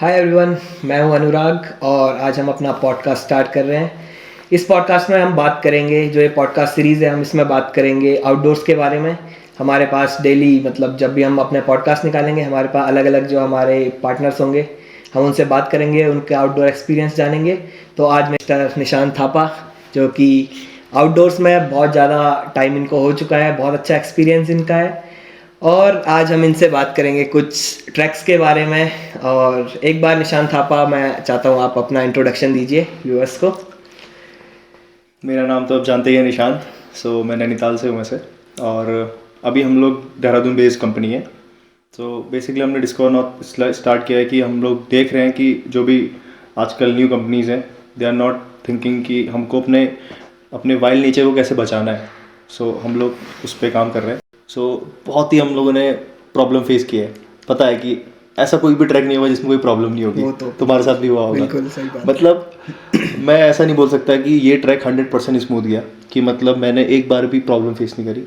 Hi everyone, मैं हूं अनुराग और आज हम अपना पॉडकास्ट स्टार्ट कर रहे हैं। इस पॉडकास्ट में हम बात करेंगे, जो ये पॉडकास्ट सीरीज़ है हम इसमें बात करेंगे आउटडोर्स के बारे में। हमारे पास डेली जब भी हम अपने पॉडकास्ट निकालेंगे, हमारे पास अलग अलग जो हमारे पार्टनर्स होंगे, हम उनसे बात करेंगे, उनके आउटडोर एक्सपीरियंस जानेंगे। तो आज मिस्टर निशांत थापा, जो कि आउटडोर्स में बहुत ज़्यादा टाइम इनको हो चुका है, बहुत अच्छा एक्सपीरियंस इनका है, और आज हम इनसे बात करेंगे कुछ ट्रैक्स के बारे में। और एक बार निशांत थापा, मैं चाहता हूँ आप अपना इंट्रोडक्शन दीजिए व्यूअर्स को। मेरा नाम तो आप जानते ही हैं, निशांत। मैं नैनीताल से हूँ वैसे, और अभी हम लोग देहरादून बेस्ड कंपनी है। बेसिकली हमने डिस्कवर नॉट स्टार्ट किया है कि हम लोग देख रहे हैं कि जो भी आजकल न्यू कंपनीज़ हैं, दे आर नॉट थिंकिंग कि हमको अपने अपने वाइल्ड नेचर को कैसे बचाना है। हम लोग उस पर काम कर रहे हैं। बहुत ही हम लोगों ने प्रॉब्लम फेस की है। पता है कि ऐसा कोई भी ट्रैक नहीं होगा जिसमें कोई प्रॉब्लम नहीं होगी। तुम्हारे साथ भी हुआ होगा। बिल्कुल सही बात। मतलब मैं ऐसा नहीं बोल सकता कि ये ट्रैक 100% स्मूथ गया, कि मतलब मैंने एक बार भी प्रॉब्लम फेस नहीं करी।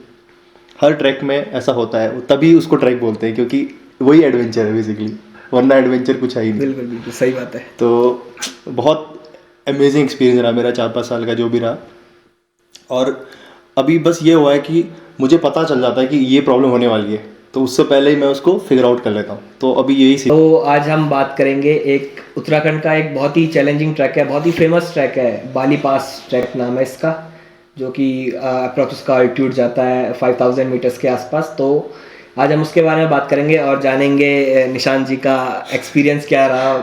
हर ट्रैक में ऐसा होता है, तभी उसको ट्रैक बोलते हैं, क्योंकि वही एडवेंचर है बेसिकली, वरना एडवेंचर कुछ है ही नहीं। बिल्कुल बिल्कुल सही बात है। तो बहुत अमेजिंग एक्सपीरियंस रहा मेरा 4-5 साल का जो भी रहा। और अभी बस ये हुआ है कि मुझे पता चल जाता है कि ये प्रॉब्लम होने वाली है, तो उससे पहले ही मैं उसको फिगर आउट कर लेता हूँ। तो अभी यही तो आज हम बात करेंगे एक उत्तराखंड का एक बहुत ही चैलेंजिंग ट्रैक है, बहुत ही फेमस ट्रैक है, बाली पास ट्रैक नाम है इसका, जो कि अप्रॉक्स उसका अल्टीट्यूड जाता है 5000 मीटर्स के आसपास। तो आज हम उसके बारे में बात करेंगे और जानेंगे निशांत जी का एक्सपीरियंस क्या रहा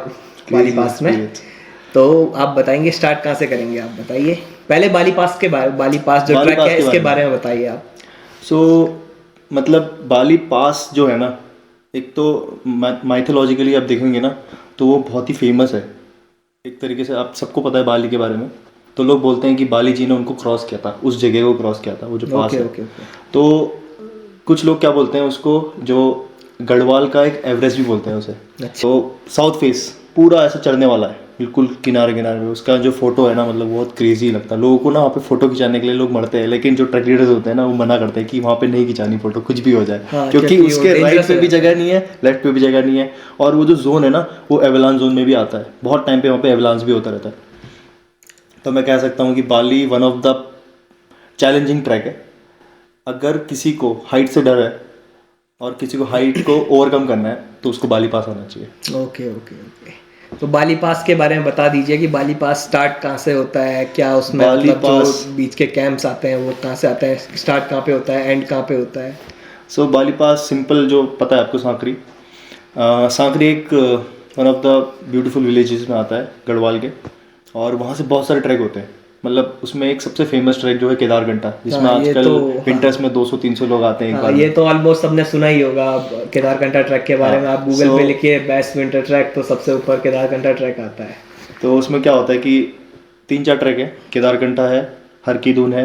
बाली पास में। तो आप बताएंगे, स्टार्ट कहाँ से करेंगे, आप बताइए पहले बाली पास के बारे, बाली पास जो ट्रैक है इसके बारे में बताइए आप। मतलब बाली पास जो है ना, एक तो माइथोलॉजिकली आप देखेंगे ना, तो वो बहुत ही फेमस है। एक तरीके से आप सबको पता है बाली के बारे में। तो लोग बोलते हैं कि बाली जी ने उनको क्रॉस किया था, उस जगह को क्रॉस किया था, वो जो पास है। तो कुछ लोग क्या बोलते हैं उसको, जो गढ़वाल का एक एवरेस्ट भी बोलते हैं उसे। तो साउथ फेस पूरा ऐसा चढ़ने वाला है, बिल्कुल किनारे किनारे में। उसका जो फोटो है ना, मतलब बहुत क्रेजी लगता है लोगों को ना। वहाँ पे फोटो खिंचाने के लिए लोग मरते हैं, लेकिन जो ट्रैक लीडर्स होते हैं ना, वो मना करते हैं कि वहाँ पे नहीं खिंचानी फोटो, कुछ भी हो जाए। क्योंकि उसके राइट पे भी जगह नहीं है, लेफ्ट पे भी जगह नहीं है। और वो जो जोन है ना, वो एवलांच जोन में भी आता है। बहुत टाइम पे वहाँ पे एवलांच भी होता रहता है। तो मैं कह सकता हूँ कि Bali one of the challenging track है। अगर किसी को हाइट से डर है और किसी को हाइट को ओवरकम करना है, तो उसको बाली पास आना चाहिए। ओके। तो बाली पास के बारे में बता दीजिए कि बाली पास स्टार्ट कहाँ से होता है, क्या उसमें जो बीच के कैंप्स आते हैं वो कहाँ से आते हैं, स्टार्ट कहाँ पे होता है, एंड कहाँ पे होता है। बाली पास सिंपल जो पता है आपको, सांकरी एक one of the beautiful villages में आता है गढ़वाल के। और वहाँ से बहुत सारे ट्रैक होते हैं। मतलब उसमें एक सबसे फेमस ट्रैक जो है केदारघंटा, जिसमें आजकल विंटर्स में 200-300 लोग आते हैं एक बार। ये तो ऑलमोस्ट सबने सुना ही होगा केदारघंटा ट्रैक के बारे में। आप गूगल पे लिखिए बेस्ट विंटर ट्रैक, तो सबसे ऊपर केदारघंटा ट्रैक आता है। तो उसमें क्या होता है कि 3-4 ट्रैक है। केदारघंटा है, हर की दून है,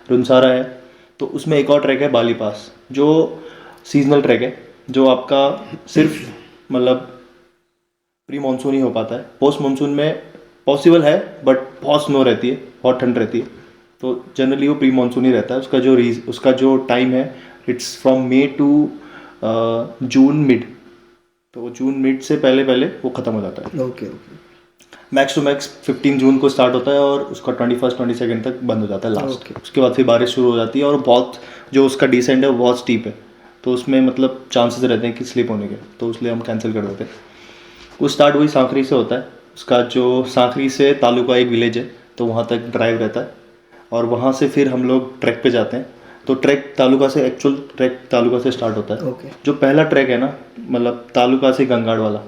रुनसारा है। तो उसमें एक और ट्रैक है बाली पास, जो सीजनल ट्रैक है, जो आपका सिर्फ मतलब प्री मानसून ही हो पाता है। पोस्ट मानसून में पॉसिबल है, बट बहुत स्नो रहती है, बहुत ठंड रहती है। तो जनरली वो प्री मानसून ही रहता है। उसका जो टाइम है, it's from May to June mid. तो जून मिड से पहले पहले वो ख़त्म हो जाता है। ओके। मैक्स टू मैक्स 15 जून को स्टार्ट होता है और उसका 21-22 तक बंद हो जाता है लास्ट। उसके बाद फिर बारिश शुरू हो जाती है, और बहुत जो उसका डिसेंट है वो बहुत स्टीप है। तो उसमें मतलब चांसेस रहते हैं कि स्लिप होने के, तो इसलिए हम कैंसिल कर देते हैं। वो स्टार्ट वही सांकरी से होता है। उसका जो सांकरी से तालुका एक विलेज है, तो वहाँ तक ड्राइव रहता है। और वहाँ से फिर हम लोग ट्रैक पे जाते हैं। तो एक्चुअल ट्रैक तालुका से स्टार्ट होता है। जो पहला ट्रैक है ना, मतलब तालुका से गंगाड़ वाला,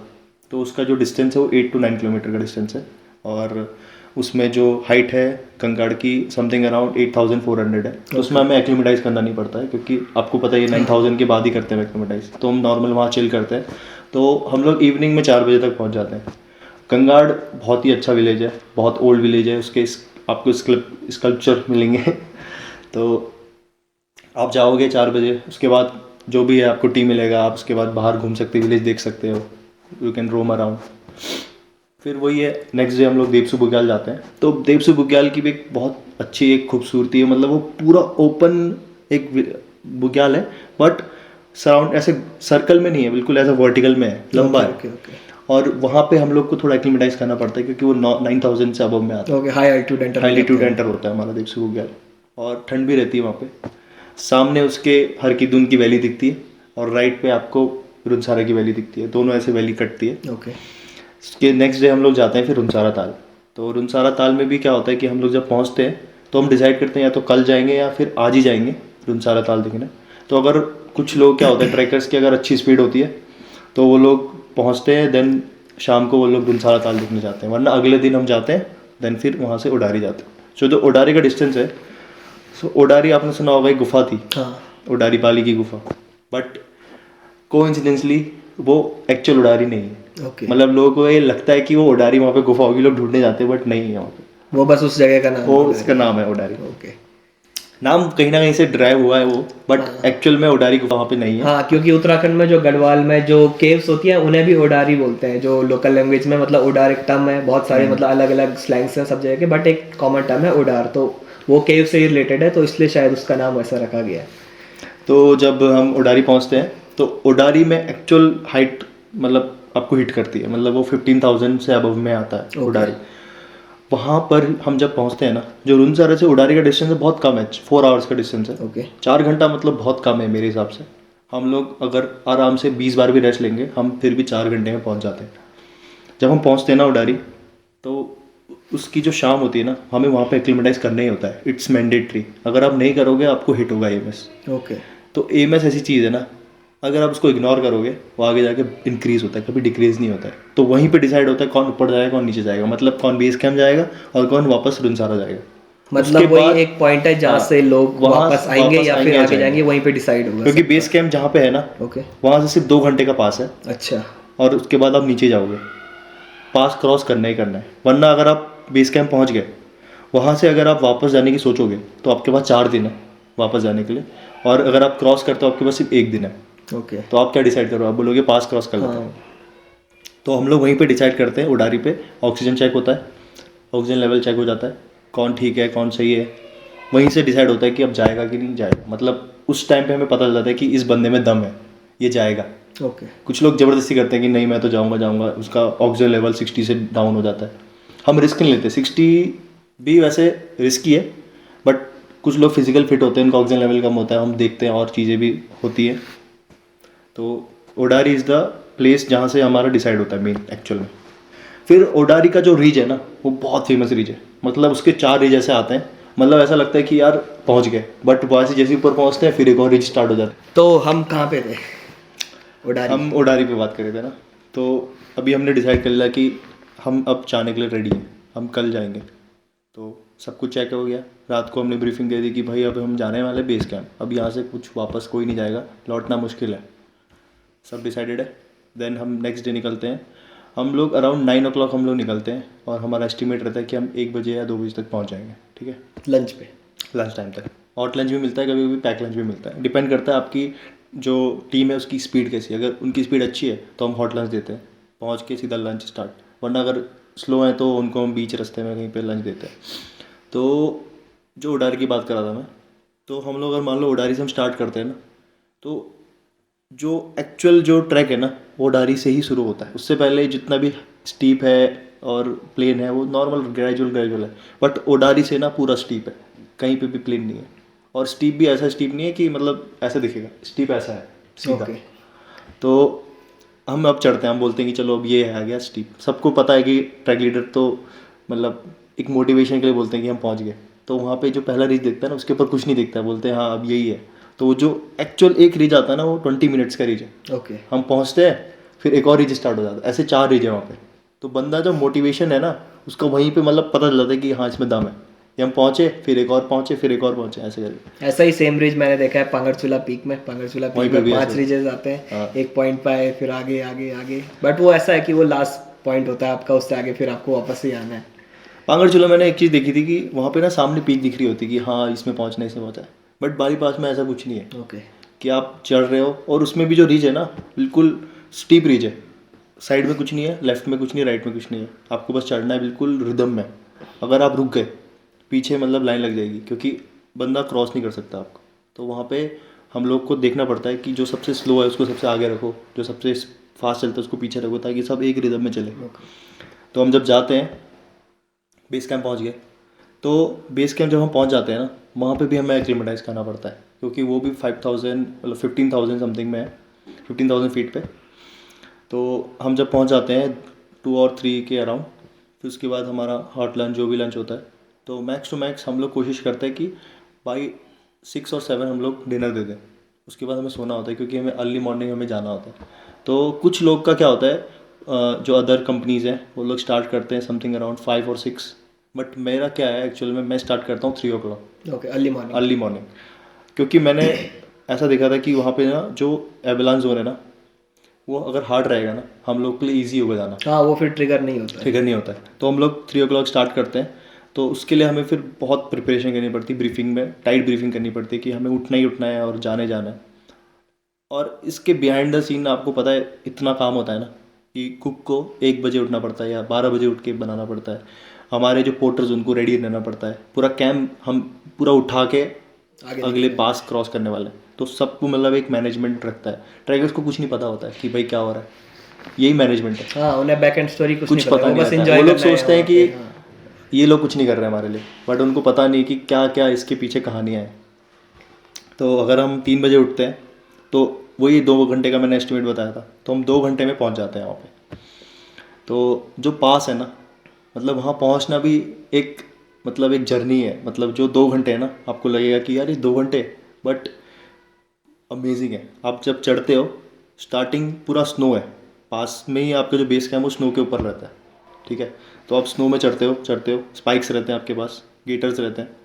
तो उसका जो डिस्टेंस है वो 8 to 9 किलोमीटर का डिस्टेंस है। और उसमें जो हाइट है गंगाड़ की समथिंग अराउंड 8400 है। तो उसमें हमें एक्लिमेटाइज करना नहीं पड़ता है, क्योंकि आपको पता है ये 9000 के बाद ही करते हैं एक्लिमेटाइज। तो हम नॉर्मल वहाँ चिल करते हैं। तो हम लोग इवनिंग में 4 बजे तक पहुँच जाते हैं। गंगाड़ बहुत ही अच्छा विलेज है, बहुत ओल्ड विलेज है। आपको स्कल्पचर मिलेंगे। तो आप जाओगे 4 बजे, उसके बाद जो भी है आपको टी मिलेगा। आप उसके बाद बाहर घूम सकते हो, विलेज देख सकते हो, यू कैन रोम अराउंड। फिर वही है, नेक्स्ट डे हम लोग देवसू बुग्याल जाते हैं। तो देवसू बुग्याल की भी एक बहुत अच्छी एक खूबसूरती है। मतलब वो पूरा ओपन एक बुग्याल है, बट सराउंड ऐसे सर्कल में नहीं है, बिल्कुल ऐसा वर्टिकल में है, लंबा है। और वहाँ पे हम लोग को थोड़ा एक्लिमेटाइज करना पड़ता है क्योंकि वो 9000 से अबव में आता है। Okay, high altitude enter. High altitude enter होता है हमारा 111 और ठंड भी रहती है वहाँ पे। सामने उसके हर की दून की वैली दिखती है और राइट पे आपको रुनसारा की वैली दिखती है, दोनों ऐसे वैली कटती है। ओके। उसके नेक्स्ट डे हम लोग जाते हैं फिर रुनसारा ताल। तो रुनसारा ताल में भी क्या होता है कि हम लोग जब पहुँचते हैं तो हम डिसाइड करते हैं या तो कल जाएंगे या फिर आज ही जाएंगे रुनसारा ताल देखने। तो अगर कुछ लोग क्या होता है ट्रैकर्स की अगर अच्छी स्पीड होती है तो वो लोग पहुँचते हैं, देन शाम को वो लोग रुनसारा ताल देखने जाते हैं, वरना अगले दिन हम जाते हैं, देन फिर वहाँ से उडारी जाते हैं। सो जो उडारी का डिस्टेंस है, सो उडारी आपने सुना होगा एक गुफा थी, हाँ। उडारी पाली की गुफा, बट कोइंसिडेंसली वो एक्चुअल उडारी नहीं है। ओके। मतलब लोगों को ये लगता है कि वो उडारी वहाँ पे गुफा होगी, लोग ढूंढने जाते हैं, बट नहीं है वहाँ पे। वो बस उस जगह का नाम वो है। उसका नाम है उडारी। ओके। नाम कहीं ना कहीं से ड्राइव हुआ है वो, बट एक्चुअल में उडारी गुफा वहाँ पे नहीं है। हाँ, क्योंकि उत्तराखंड में जो गढ़वाल में जो केव्स होती हैं उन्हें भी ओडारी बोलते हैं, जो लोकल लैंग्वेज में मतलब ओडार एक टर्म है, बहुत सारे मतलब अलग अलग स्लैंग्स हैं सब जगह के, बट एक कॉमन टर्म है ओडार। तो वो केव से ही रिलेटेड है, तो इसलिए शायद उसका नाम ऐसा रखा गया है। तो जब हम उडारी पहुँचते हैं तो उडारी में एक्चुअल हाइट मतलब आपको हिट करती है, मतलब वो 15,000 से अबव में आता है उडारी। वहाँ पर हम जब पहुँचते हैं ना, जो रुनसारा से उडारी का डिस्टेंस है बहुत कम है, 4 आवर्स का डिस्टेंस है। ओके। 4 घंटा मतलब बहुत कम है मेरे हिसाब से। हम लोग अगर आराम से 20 बार भी रेस्ट लेंगे हम फिर भी 4 घंटे में पहुँच जाते हैं। जब हम पहुँचते हैं ना उडारी, तो उसकी जो शाम होती है ना, हमें वहाँ पे एक्लिमेटाइज करना ही होता है, इट्स मैंडेटरी। अगर आप नहीं करोगे आपको हिट होगा एमएस। ओके। तो एमएस ऐसी चीज़ है ना, अगर आप उसको इग्नोर करोगे वो आगे जाके इंक्रीज होता है, कभी डिक्रीज नहीं होता है। तो वहीं पे डिसाइड होता है कौन ऊपर जाएगा कौन नीचे जाएगा, मतलब कौन बेस कैम्प जाएगा और कौन वापस रुनसारा जाएगा। मतलब वही एक पॉइंट है जहाँ से लोग वापस आएंगे या फिर आगे जाएंगे, वहीं पे डिसाइड होगा। क्योंकि बेस कैम्प जहाँ पे है ना, ओके, वहाँ से सिर्फ 2 घंटे का पास है। अच्छा। और उसके बाद आप नीचे जाओगे, पास क्रॉस करना ही करना है, वरना अगर आप बेस कैम्प पहुँच गए, वहाँ से अगर आप वापस जाने की सोचोगे तो आपके पास 4 दिन है वापस जाने के लिए, और अगर आप क्रॉस करते हो आपके पास सिर्फ 1 दिन है। ओके। तो आप क्या डिसाइड करो, आप बोलोगे पास क्रॉस कर लेते हैं। तो हम लोग वहीं पे डिसाइड करते हैं, उडारी पे ऑक्सीजन चेक होता है, ऑक्सीजन लेवल चेक हो जाता है, कौन ठीक है कौन सही है, वहीं से डिसाइड होता है कि अब जाएगा कि नहीं जाएगा। मतलब उस टाइम पे हमें पता चल जाता है कि इस बंदे में दम है, ये जाएगा। ओके। कुछ लोग ज़बरदस्ती करते हैं कि नहीं मैं तो जाऊँगा, उसका ऑक्सीजन लेवल 60 से डाउन हो जाता है। हम रिस्क नहीं लेते, 60 भी वैसे रिस्की है, बट कुछ लोग फिजिकल फिट होते हैं, उनका ऑक्सीजन लेवल कम होता है, हम देखते हैं और चीज़ें भी होती हैं। तो ओडारी इज़ द प्लेस जहाँ से हमारा डिसाइड होता है मेन एक्चुअल में। फिर ओडारी का जो रीज है ना, वो बहुत फेमस रीज है, मतलब उसके 4 रीज ऐसे आते हैं, मतलब ऐसा लगता है कि यार पहुँच गए, बट वहाँ से जैसे ऊपर पहुँचते हैं फिर एक और रीज स्टार्ट हो जाता है। तो हम कहाँ पे थे? ओडारी। हम ओडारी पे बात कर रहे थे ना, तो अभी हमने डिसाइड कर लिया कि हम अब जाने के लिए रेडी हैं, हम कल जाएंगे। तो सब कुछ चेक हो गया, रात को हमने ब्रीफिंग दे दी कि भाई अब हम जाने वाले बेस कैंप, अब यहाँ से कुछ वापस कोई नहीं जाएगा, लौटना मुश्किल है, सब डिसाइडेड है। देन हम नेक्स्ट डे निकलते हैं। हम लोग अराउंड 9 o'clock हम लोग निकलते हैं और हमारा एस्टिमेट रहता है कि हम 1 बजे या 2 बजे तक पहुँच जाएंगे, ठीक है, लंच पे, लंच टाइम तक। हॉट लंच भी मिलता है, कभी कभी पैक लंच भी मिलता है, डिपेंड करता है आपकी जो टीम है उसकी स्पीड कैसी है। अगर उनकी स्पीड अच्छी है तो हम हॉट लंच देते हैं, पहुँच के सीधा लंच स्टार्ट, वरना अगर स्लो है तो उनको हम बीच रास्ते में कहीं पे लंच देते हैं। तो जो उडारी की बात कर रहा था मैं, तो हम लोग अगर मान लो उडारी से हम स्टार्ट करते हैं ना, तो जो एक्चुअल जो ट्रैक है ना वो उडारी से ही शुरू होता है। उससे पहले जितना भी स्टीप है और प्लेन है वो नॉर्मल ग्रेजुअल है, बट उडारी से ना पूरा स्टीप है, कहीं पे भी प्लेन नहीं है। और स्टीप भी ऐसा स्टीप नहीं है कि मतलब ऐसा दिखेगा, स्टीप ऐसा है सीधा। तो हम अब चढ़ते हैं, हम बोलते हैं कि चलो अब ये आ गया स्टीप। सबको पता है कि ट्रैक लीडर तो मतलब एक मोटिवेशन के लिए बोलते हैं कि हम पहुंच गए। तो वहाँ पे जो पहला रीच देखता है ना उसके ऊपर कुछ नहीं दिखता है, बोलते हैं हाँ अब यही है। तो जो एक्चुअल एक रीच आता है ना वो 20 मिनट्स का रीच है। ओके। हम पहुँचते हैं फिर एक और रीच स्टार्ट हो जाता है, ऐसे 4 रीच है वहाँ पे। तो बंदा जो मोटिवेशन है ना उसका वहीं पे मतलब पता चल जाता है कि हाँ इसमें दम है, ये हम पहुँचे फिर एक और पहुँचे फिर एक और पहुँचे, ऐसे करके। ऐसा ही सेम रीज मैंने देखा है पांगरचूला पीक में। पांगरचूला पीक में 5 रीजेस आते हैं, हाँ। एक पॉइंट पे आए फिर आगे आगे आगे, बट वो ऐसा है कि वो लास्ट पॉइंट होता है आपका, उससे आगे फिर आपको वापस ही आना है। पांगरचूला मैंने एक चीज़ देखी थी कि वहाँ पे ना सामने पीक दिख रही होती कि हाँ इसमें पहुँचना इसमें पहुँचा है, बट बारी पास में ऐसा कुछ नहीं है। ओके। कि आप चढ़ रहे हो और उसमें भी जो रीच है ना बिल्कुल स्टीप रीच है, साइड में कुछ नहीं है, लेफ्ट में कुछ नहीं, राइट में कुछ नहीं है, आपको बस चढ़ना है बिल्कुल रिदम में। अगर आप रुक गए पीछे मतलब लाइन लग जाएगी, क्योंकि बंदा क्रॉस नहीं कर सकता आपको। तो वहाँ पे हम लोग को देखना पड़ता है कि जो सबसे स्लो है उसको सबसे आगे रखो, जो सबसे फास्ट चलता है उसको पीछे रखो ताकि सब एक रिदम में चले। तो हम जब जाते हैं बेस कैंप पहुँच गए, तो बेस कैंप जब हम पहुँच जाते हैं ना, वहाँ पे भी हमें एक्लिमेटाइज करना पड़ता है क्योंकि वो भी 5000 मतलब 15,000 समथिंग में है, 15,000 फीट पे। तो हम जब पहुँच जाते हैं 2 और 3 के अराउंड, फिर उसके बाद हमारा हॉट लंच जो भी लंच होता है, तो मैक्स टू मैक्स हम लोग कोशिश करते हैं कि बाई 6 और 7 हम लोग डिनर दे दें। उसके बाद हमें सोना होता है क्योंकि हमें अर्ली मॉर्निंग हमें जाना होता है। तो कुछ लोग का क्या होता है, जो अदर कंपनीज़ हैं वो लोग स्टार्ट करते हैं समथिंग अराउंड 5 और 6, बट मेरा क्या है एक्चुअल में मैं स्टार्ट करता हूँ 3 o'clock। Okay, early early morning, क्योंकि मैंने ऐसा देखा था कि वहाँ पे ना जो एवलांच जोन है ना, वो अगर हार्ड रहेगा ना हम लोग के लिए ईजी होगा जाना, हाँ, वो फिर ट्रिगर नहीं होता है। ट्रिगर नहीं होता है। तो हम लोग 3 o'clock स्टार्ट करते हैं। तो उसके लिए हमें फिर बहुत प्रिपरेशन करनी पड़ती है, ब्रीफिंग में टाइट ब्रीफिंग करनी पड़ती है कि हमें उठना ही उठना है और जाना है। और इसके बिहाइंड द सीन आपको पता है इतना काम होता है ना कि कुक को 1 बजे उठना पड़ता है या 12 बजे उठ के बनाना पड़ता है। हमारे जो पोर्टर्स उनको रेडी रहना पड़ता है, पूरा कैंप हम पूरा उठा के अगले पास क्रॉस करने वाले हैं। तो सबको मतलब एक मैनेजमेंट रखता है। ट्रैकर्स को कुछ नहीं पता होता है कि भाई क्या हो रहा है, यही मैनेजमेंट है। हाँ, उन्हें बैक एंड स्टोरी कुछ नहीं पता वो नहीं बस रहता है। एंजॉय वो लोग करना है सोचते हैं वहाँ कि पे, हाँ। ये लोग कुछ नहीं कर रहे हैं हमारे लिए, बट उनको पता नहीं कि क्या क्या इसके पीछे कहानियाँ हैं। तो अगर हम 3 बजे उठते हैं तो वही 2 घंटे का मैंने एस्टिमेट बताया था, तो हम 2 घंटे में पहुंच जाते हैं वहाँ पे। तो जो पास है ना, मतलब वहाँ पहुँचना भी एक मतलब एक जर्नी है। मतलब जो 2 घंटे है ना, आपको लगेगा कि यार ये 2 घंटे, बट अमेजिंग है। आप जब चढ़ते हो, स्टार्टिंग पूरा स्नो है, पास में ही आपका जो बेस कैंप है वो स्नो के ऊपर रहता है, ठीक है। तो आप स्नो में चढ़ते हो, स्पाइक्स रहते हैं आपके पास, गेटर्स रहते हैं,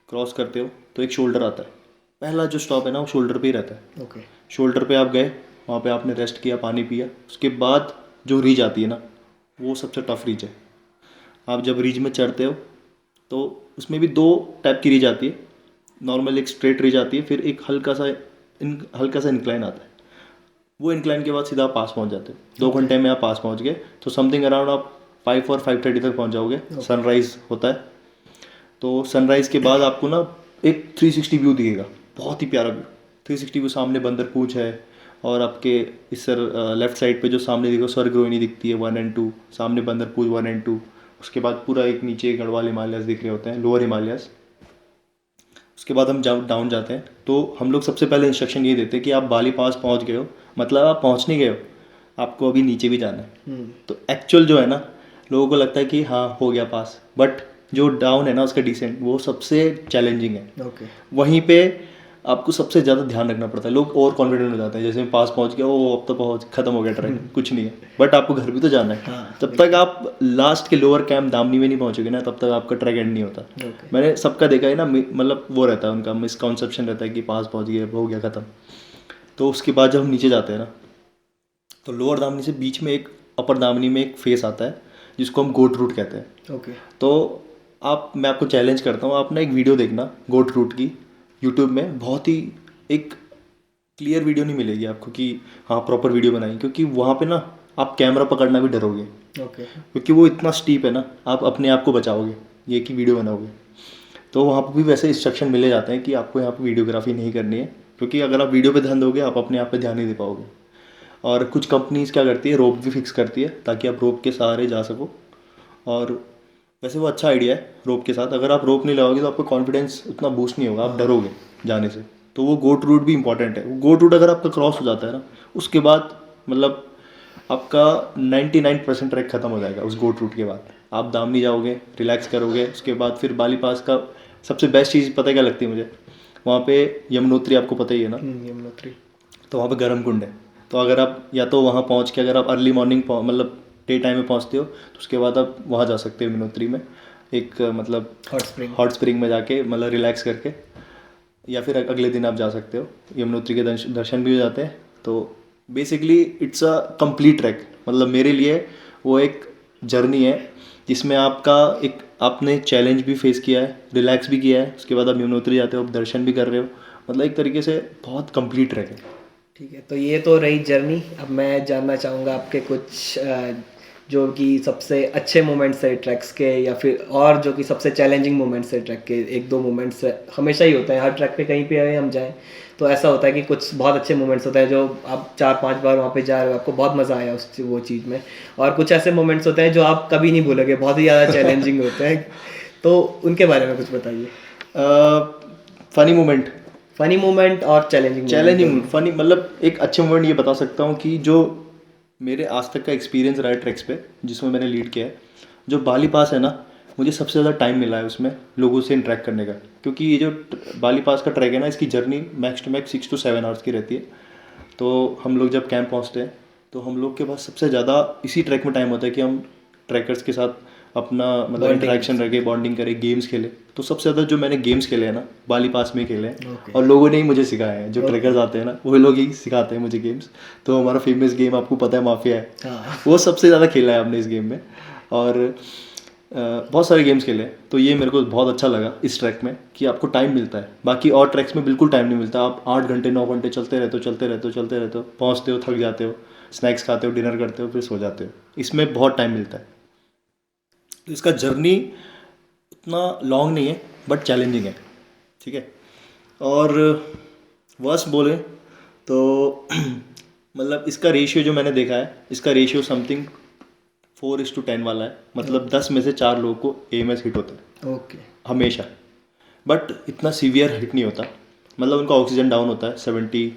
क्रॉस करते हो तो एक शोल्डर आता है। पहला जो स्टॉप है ना वो शोल्डर पे ही रहता है। ओके। शोल्डर पे आप गए, वहाँ पे आपने रेस्ट किया, पानी पिया। उसके बाद जो रीज आती है ना, वो सबसे टफ रीज है। आप जब रीज में चढ़ते हो तो उसमें भी 2 टाइप की रीज आती है। नॉर्मल एक स्ट्रेट रीज आती है, फिर एक हल्का सा इंक्लाइन आता है। वो इंक्लाइन के बाद सीधा आप पास पहुंच जाते हो। 2 घंटे में आप पास पहुंच गए, तो समथिंग अराउंड आप 5 और 5:30 तक पहुंच जाओगे। सनराइज़ होता है, तो सनराइज़ के बाद आपको ना एक 360 व्यू दिखेगा, बहुत ही प्यारा व्यू। 360 व्यू, सामने बंदर पूंछ है, और आपके इस लेफ्ट साइड पे जो सामने देखो स्वर्ग रोहिणी दिखती है 1 और 2, सामने बंदर पूंछ 1 और 2। उसके बाद पूरा एक नीचे गढ़वाल हिमालयस दिख रहे होते हैं, लोअर हिमालयस। उसके बाद हम जब डाउन जाते हैं तो हम लोग सबसे पहले इंस्ट्रक्शन ये देते हैं कि आप बाली पास पहुंच गए हो, मतलब आप पहुंच नहीं गए हो, आपको अभी नीचे भी जाना है। तो एक्चुअल जो है ना, लोगों को लगता है कि हाँ हो गया पास, बट जो डाउन है ना उसका डिसेंट वो सबसे चैलेंजिंग है। ओके। वहीं पे आपको सबसे ज़्यादा ध्यान रखना पड़ता है। लोग और कॉन्फिडेंट हो जाते हैं, जैसे पास पहुंच गया, वो अब तो पहुंच खत्म हो गया ट्रैक, कुछ नहीं है, बट आपको घर भी तो जाना है। हाँ, जब तक आप लास्ट के लोअर कैंप दामनी में नहीं पहुंचोगे ना, तब तक आपका ट्रैक एंड नहीं होता। ओके। मैंने सबका देखा है ना, मतलब वो रहता है उनका मिसकॉन्सेप्शन रहता है कि पास पहुंच गया, हो गया ख़त्म। तो उसके बाद जब हम नीचे जाते हैं ना, तो लोअर दामनी से बीच में एक अपर दामनी में एक फेस आता है जिसको हम गोट रूट कहते हैं। ओके। तो मैं आपको चैलेंज करता हूँ, आप ना एक वीडियो देखना गोट रूट की यूट्यूब में। बहुत ही एक क्लियर वीडियो नहीं मिलेगी आपको कि हाँ प्रॉपर वीडियो बनाई, क्योंकि वहाँ पे ना आप कैमरा पकड़ना भी डरोगे, ओके। क्योंकि वो इतना स्टीप है ना, आप अपने आप को बचाओगे ये कि वीडियो बनाओगे। तो वहाँ पर भी वैसे इंस्ट्रक्शन मिले जाते हैं कि आपको यहाँ पर वीडियोग्राफी नहीं करनी है, क्योंकि अगर आप वीडियो पे ध्यान दोगे आप अपने आप पे ध्यान नहीं दे पाओगे। और कुछ कंपनीज क्या करती है, रोप भी फिक्स करती है ताकि आप रोप के सहारे जा सको। और वैसे वो अच्छा आइडिया है रोप के साथ। अगर आप रोप नहीं लगाओगे तो आपका कॉन्फिडेंस उतना बूस्ट नहीं होगा, आप डरोगे जाने से। तो वो गोट रूट भी इंपॉर्टेंट है। वो गोट रूट अगर आपका क्रॉस हो जाता है ना, उसके बाद मतलब आपका 99% ट्रैक खत्म हो जाएगा। उस गोट रूट के बाद आप दामनी जाओगे, रिलैक्स करोगे। उसके बाद फिर बाली पास का सबसे बेस्ट चीज़ पता है क्या लगती है मुझे, वहाँ पे यमुनोत्री आपको पता ही है ना, यमुनोत्री। तो वहाँ पे गर्म कुंड है। तो अगर आप या तो वहाँ पहुँच के अगर आप अर्ली मॉर्निंग मतलब डे टाइम में पहुँचते हो तो उसके बाद आप वहाँ जा सकते हो यमुनोत्री में, एक मतलब हॉट स्प्रिंग में जाके मतलब रिलैक्स करके, या फिर अगले दिन आप जा सकते हो। यमुनोत्री के दर्शन भी हो जाते हैं। तो basically it's a complete track. मतलब मेरे लिए वो एक जर्नी है जिसमें आपका एक आपने चैलेंज भी फेस किया है, रिलैक्स भी किया है, उसके बाद आप यमुनोत्री जाते हो, आप दर्शन भी कर रहे हो। मतलब एक तरीके से बहुत कंप्लीट ट्रैक है। ठीक है, तो ये तो रही जर्नी। अब मैं जानना चाहूँगा आपके कुछ जो कि सबसे अच्छे मोमेंट्स है ट्रैक्स के, या फिर और जो कि सबसे चैलेंजिंग मोमेंट्स है ट्रैक के? एक दो मोमेंट्स हमेशा ही होते हैं हर ट्रैक पे, कहीं पे आए हम जाएं तो ऐसा होता है कि कुछ बहुत अच्छे मोमेंट्स होते हैं जो आप 4-5 बार वहाँ पे जा रहे हो, आपको बहुत मज़ा आया उस वो चीज़ में, और कुछ ऐसे मोमेंट्स होते हैं जो आप कभी नहीं भूलोगे, बहुत ही ज़्यादा चैलेंजिंग होते हैं। तो उनके बारे में कुछ बताइए। फनी मोमेंट, फनी मोमेंट और चैलेंजिंग फनी, मतलब एक अच्छे मोमेंट ये बता सकता हूँ कि जो मेरे आज तक का एक्सपीरियंस रहा है ट्रैक्स पे जिसमें मैंने लीड किया है, जो बाली पास है ना, मुझे सबसे ज़्यादा टाइम मिला है उसमें लोगों से इंटरेक्ट करने का, क्योंकि ये जो बाली पास का ट्रैक है ना, इसकी journey max to max 6 to 7 hours की रहती है। तो हम लोग जब कैंप पहुँचते हैं तो हम लोग के पास सबसे ज़्यादा इसी ट्रैक में टाइम होता है कि हम ट्रैकर्स के साथ अपना मतलब इंटरेक्शन रखे, बॉन्डिंग करें, गेम्स खेले। तो सबसे ज़्यादा जो मैंने गेम्स खेले हैं ना, बाली पास में खेले हैं, और लोगों ने ही मुझे सिखाए हैं। जो ट्रैकर्स आते हैं ना, वो लोग ही सिखाते हैं मुझे गेम्स। तो हमारा फेमस गेम आपको पता है, माफिया है, वो सबसे ज़्यादा खेला है हमने इस गेम में। और बहुत सारे गेम्स खेले हैं। तो ये मेरे को बहुत अच्छा लगा इस ट्रैक में कि आपको टाइम मिलता है, बाकी और ट्रैक्स में बिल्कुल टाइम नहीं मिलता। आप 8 घंटे 9 घंटे चलते रहते हो, पहुँचते हो, थक जाते हो, स्नैक्स खाते हो, डिनर करते हो, फिर सो जाते हो। इसमें बहुत टाइम मिलता है। तो इसका जर्नी उतना लॉन्ग नहीं है बट चैलेंजिंग है, ठीक है। और वर्स्ट बोले तो मतलब इसका रेशियो जो मैंने देखा है, इसका रेशियो समथिंग 4:10 वाला है। मतलब 10 में से 4 लोगों को AMS हिट होता है ओके। हमेशा, बट इतना सीवियर हिट नहीं होता। मतलब उनका ऑक्सीजन डाउन होता है, 70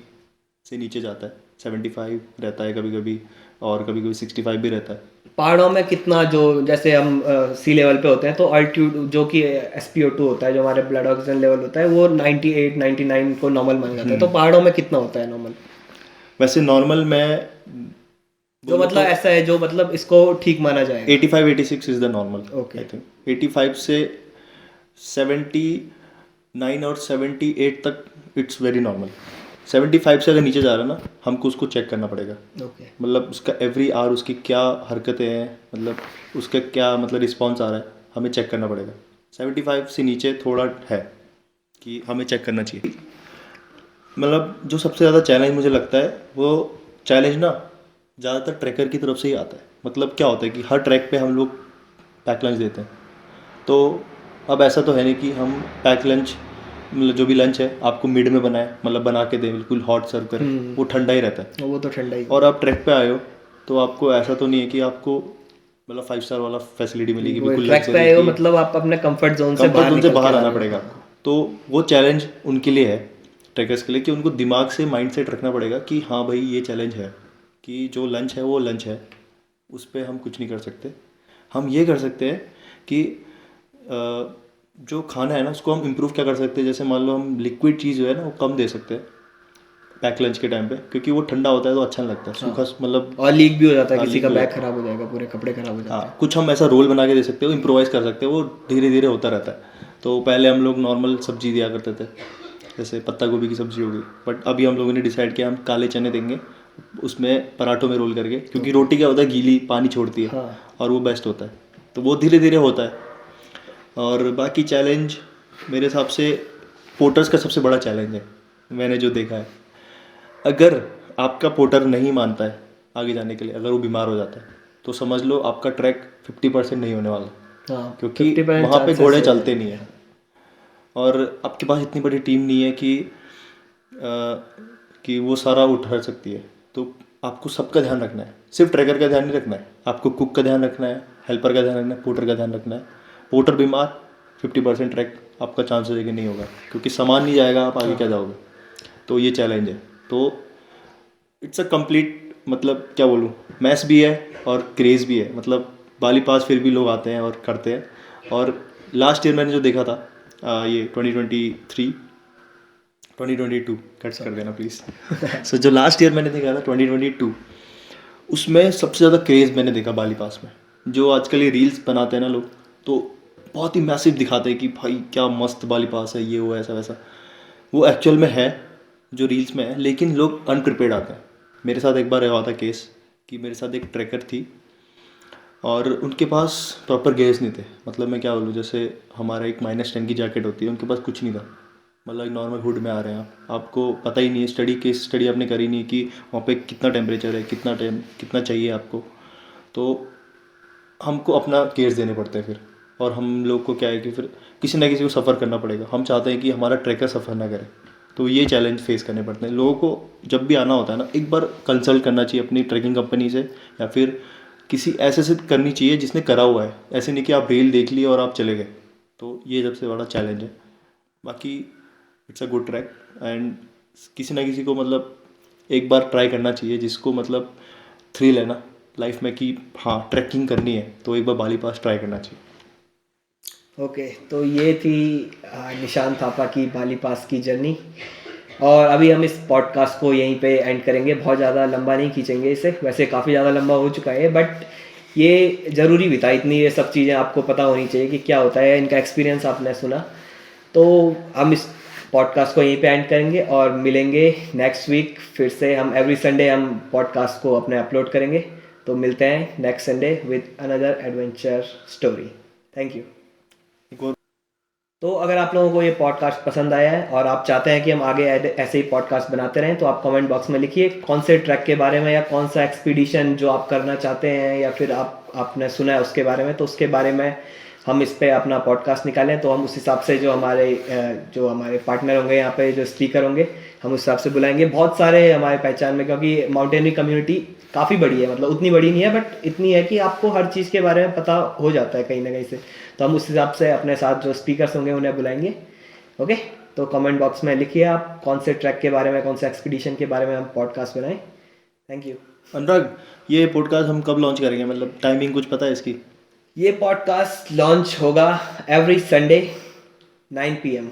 से नीचे जाता है, 75 रहता है कभी कभी, और कभी कभी 65 भी रहता है। पहाड़ों में कितना, जो जैसे हम सी लेवल पे होते हैं तो अल्टीट्यूड जो कि SpO2 होता है, जो हमारे ब्लड ऑक्सीजन लेवल होता है, वो 98-99 को नॉर्मल माना जाता है। तो पहाड़ों में कितना होता है नॉर्मल? वैसे नॉर्मल में जो मतलब ऐसा है जो मतलब इसको ठीक माना जाएगा। 85-86 is the normal, Okay. I think. 85 से 79 और 78 तक इट्स वेरी नॉर्मल। 75 से अगर नीचे जा रहा है ना, हमको उसको चेक करना पड़ेगा। ओके। मतलब उसका एवरी आवर उसकी क्या हरकतें हैं, मतलब उसका क्या मतलब रिस्पॉन्स आ रहा है, हमें चेक करना पड़ेगा। 75 से नीचे थोड़ा है कि हमें चेक करना चाहिए। मतलब जो सबसे ज़्यादा चैलेंज मुझे लगता है, वो चैलेंज ना ज़्यादातर ट्रैकर की तरफ से ही आता है। मतलब क्या होता है कि हर ट्रैक पे हम लोग पैक लंच देते हैं। तो अब ऐसा तो है नहीं कि हम पैक लंच, मतलब जो भी लंच है आपको मिड में बनाए, मतलब बना के दें बिल्कुल हॉट सर्व करें, वो ठंडा ही रहता है। वो तो ठंडा ही। और आप ट्रैक पे आए हो तो आपको ऐसा तो नहीं है कि आपको मतलब 5 स्टार वाला फैसिलिटी मिलेगी, बिल्कुल ट्रैक पे आए हो मतलब आप अपने कंफर्ट जोन से कंफर्ट जोन से बाहर आना निकल के पड़ेगा आपको। तो वो चैलेंज उनके लिए है, ट्रैकर्स के लिए, कि उनको दिमाग से माइंड सेट रखना पड़ेगा कि हाँ भाई ये चैलेंज है, कि जो लंच है वो लंच है, उस पर हम कुछ नहीं कर सकते। हम ये कर सकते हैं कि जो खाना है ना उसको हम इम्प्रूव क्या कर सकते हैं। जैसे मान लो हम लिक्विड चीज़ जो है ना वो कम दे सकते हैं पैक लंच के टाइम पे, क्योंकि वो ठंडा होता है तो अच्छा नहीं लगता है, सूखा मतलब, और लीक भी हो जाता है, हाँ, किसी लीक का हो बैग जाता है। खराब हो जाएगा, पूरे कपड़े खराब हो जाते हैं। हाँ, कुछ हम ऐसा रोल बना के दे सकते हो, इम्प्रोवाइज़ कर सकते हो, वो धीरे धीरे होता रहता है। तो पहले हम लोग नॉर्मल सब्जी दिया करते थे, जैसे पत्ता गोभी की सब्जी हो गई, बट अभी हम लोगों ने डिसाइड किया हम काले चने देंगे उसमें पराठों में रोल करके, क्योंकि रोटी क्या होता है गीली पानी छोड़ती है, हाँ। और वो बेस्ट होता है। तो वो धीरे धीरे होता है। और बाकी चैलेंज मेरे हिसाब से पोर्टर्स का सबसे बड़ा चैलेंज है, मैंने जो देखा है। अगर आपका पोर्टर नहीं मानता है आगे जाने के लिए, अगर वो बीमार हो जाता है, तो समझ लो आपका ट्रैक 50% नहीं होने वाला, हाँ, क्योंकि 50% वहाँ पे chances घोड़े है। चलते नहीं हैं, और आपके पास इतनी बड़ी टीम नहीं है कि वो सारा उठा सकती है। तो आपको सबका ध्यान रखना है, सिर्फ ट्रैकर का ध्यान नहीं रखना है, आपको कुक का ध्यान रखना है, हेल्पर का ध्यान रखना है, पोर्टर का ध्यान रखना है। पोर्टर बीमार, 50% ट्रैक आपका चांसेस है कि नहीं होगा, क्योंकि सामान नहीं जाएगा, आप आगे क्या जाओगे। तो ये चैलेंज है। तो इट्स अ कंप्लीट, मतलब क्या बोलूँ, मैस भी है और क्रेज़ भी है। मतलब बाली पास फिर भी लोग आते हैं और करते हैं। और लास्ट ईयर मैंने जो देखा था, ये 2023 2022 कट्स कर देना प्लीज़। सो जो लास्ट ईयर मैंने देखा था 2022, उसमें सबसे ज़्यादा क्रेज़ मैंने देखा बाली पास में। जो आजकल ये रील्स बनाते हैं ना लोग, तो बहुत ही मैसिव दिखाते हैं कि भाई क्या मस्त बाली पास है, ये वो ऐसा वैसा। वो एक्चुअल में है जो रील्स में है, लेकिन लोग अनप्रिपेयर्ड आते हैं। मेरे साथ एक बार हुआ था केस कि मेरे साथ एक ट्रैकर थी और उनके पास प्रॉपर गेयर्स नहीं थे। मतलब मैं क्या बोलूँ, जैसे हमारा एक -10 की जैकेट होती है, उनके पास कुछ नहीं था। मतलब एक नॉर्मल हुड में आ रहे हैं आपको पता ही नहीं है, केस स्टडी आपने करी नहीं कि वहाँ पे कितना टेम्परेचर है, कितना चाहिए आपको। तो हमको अपना केयर्स देने पड़ते हैं फिर, और हम लोग को क्या है कि फिर किसी ना किसी को सफ़र करना पड़ेगा। हम चाहते हैं कि हमारा ट्रैकर सफ़र ना करे, तो ये चैलेंज फेस करने पड़ते हैं लोगों को। जब भी आना होता है ना, एक बार कंसल्ट करना चाहिए अपनी ट्रैकिंग कंपनी से, या फिर किसी ऐसे से करनी चाहिए जिसने करा हुआ है। ऐसे नहीं कि आप रील देख लिए और आप चले गए, तो ये सबसे बड़ा चैलेंज है। बाकी it's a good track, and किसी ना किसी को मतलब एक बार ट्राई करना चाहिए, जिसको मतलब थ्रिल है ना लाइफ में कि हाँ ट्रैकिंग करनी है, तो एक बार बाली पास ट्राई करना चाहिए। ओके, तो ये थी निशान थापा की बाली पास की जर्नी। और अभी हम इस पॉडकास्ट को यहीं पे एंड करेंगे, बहुत ज़्यादा लंबा नहीं खींचेंगे इसे, वैसे काफ़ी ज़्यादा लंबा हो चुका है, बट ये ज़रूरी भी था, इतनी ये सब चीज़ें आपको पता होनी चाहिए कि क्या होता है, इनका एक्सपीरियंस आपने सुना। तो हम इस पॉडकास्ट को यहीं पे एंड करेंगे और मिलेंगे नेक्स्ट वीक फिर से। हम एवरी संडे हम पॉडकास्ट को अपने अपलोड करेंगे, तो मिलते हैं next Sunday with another adventure story. Thank you. एक और तो अगर आप लोगों को ये पॉडकास्ट पसंद आया है और आप चाहते हैं कि हम आगे ऐसे ही पॉडकास्ट बनाते रहें, तो आप कमेंट बॉक्स में लिखिए कौन से ट्रैक के बारे में या कौन सा एक्सपीडिशन जो आप करना चाहते हैं या फिर आपने सुना है उसके बारे में, तो उसके बारे में हम इस पे अपना पॉडकास्ट निकालें। तो हम उस हिसाब से जो हमारे पार्टनर होंगे यहाँ पे, जो स्पीकर होंगे, हम उस हिसाब से बुलाएंगे। बहुत सारे हमारे पहचान में, क्योंकि माउंटेनरी कम्युनिटी काफ़ी बड़ी है, मतलब उतनी बड़ी नहीं है बट इतनी है कि आपको हर चीज़ के बारे में पता हो जाता है कहीं ना कहीं से। तो हम उस हिसाब से अपने साथ जो स्पीकर्स होंगे उन्हें बुलाएंगे। ओके, तो कमेंट बॉक्स में लिखिए आप कौन से ट्रैक के बारे में, कौन से एक्सपीडिशन के बारे में हम पॉडकास्ट बनाएं। Thank you. अनुराग, ये पॉडकास्ट हम कब लॉन्च करेंगे, मतलब टाइमिंग कुछ पता है इसकी? ये पॉडकास्ट लॉन्च होगा every Sunday 9 PM।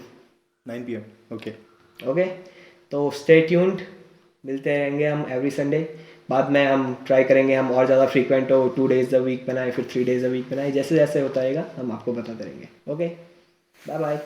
9 PM, okay. Okay, तो स्टे ट्यून्ड, मिलते रहेंगे हम एवरी संडे। बाद में हम ट्राई करेंगे हम और ज़्यादा फ्रीक्वेंट हो, 2 days a week बनाए, फिर 3 days a week बनाए, जैसे जैसे होता रहेगा हम आपको बताते रहेंगे। Okay, bye bye.